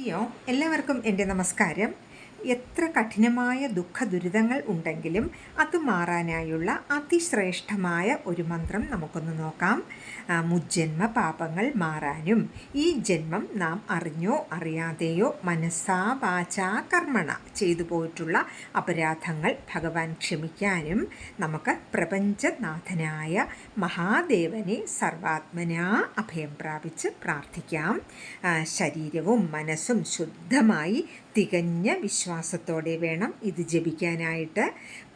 അറിഞ്ഞോ? എല്ലാവർക്കും എൻ്റെ നമസ്കാരം. എത്ര കഠിനമായ ദുഃഖദുരിതങ്ങൾ ഉണ്ടെങ്കിലും അത് മാറാനായുള്ള അതിശ്രേഷ്ഠമായ ഒരു മന്ത്രം നമുക്കൊന്ന് നോക്കാം. മുജ്ജന്മ പാപങ്ങൾ മാറാനും ഈ ജന്മം നാം അറിഞ്ഞോ അറിയാതെയോ മനസ്സാ വാചാ കർമ്മണ ചെയ്തു പോയിട്ടുള്ള അപരാധങ്ങൾ ഭഗവാൻ ക്ഷമിക്കാനും നമുക്ക് പ്രപഞ്ചനാഥനായ മഹാദേവനെ സർവാത്മനാ അഭയം പ്രാപിച്ച് പ്രാർത്ഥിക്കാം. ശരീരവും മനസ്സും ശുദ്ധമായി തികഞ്ഞ വിശ്വാസത്തോടെ വേണം ഇത് ജപിക്കാനായിട്ട്.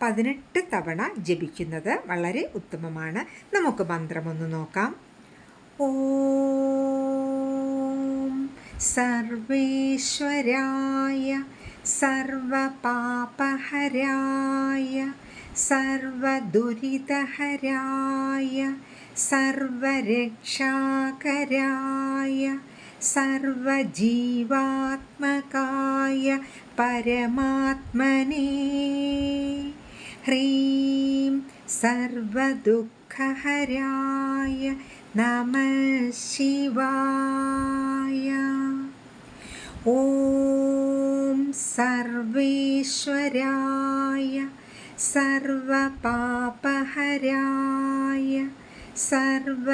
18 തവണ ജപിക്കുന്നത് വളരെ ഉത്തമമാണ്. നമുക്ക് മന്ത്രമൊന്ന് നോക്കാം. ഓം സർവേശ്വരായ സർവപാപഹരായ സർവദുരിതഹരായ സർവരക്ഷാകരായ സർവജീവാത്മകായ പരമാത്മനേ ഹ്രീം സർവദുഃഖഹരായ നമഃ ശിവായ. ഓം സർവേശ്വരായ സർവപാപഹരായ സർവദുരിതഹരായ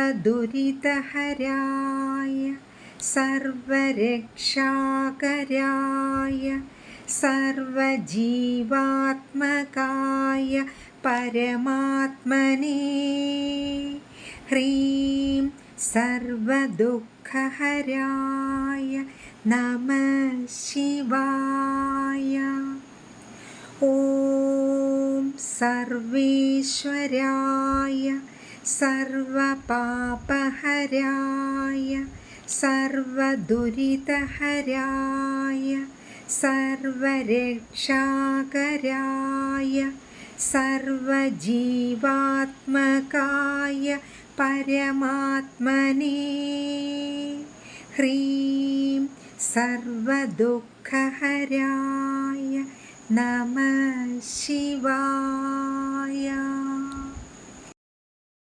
സർവരക്ഷാകരായ സർവജീവാത്മകായ പരമാത്മനേ ഹ്രീം സർവദുഃഖഹരായ നമഃ ശിവായ. ഓം സർവേശ്വരായ സർവപാപഹരായ സർവദുരിതഹരായ സർവരക്ഷാകരായ സർവജീവാത്മകായ പരമാത്മനേ ഹ്രീം സർവദുഃഖഹരായ നമഃ ശിവായ.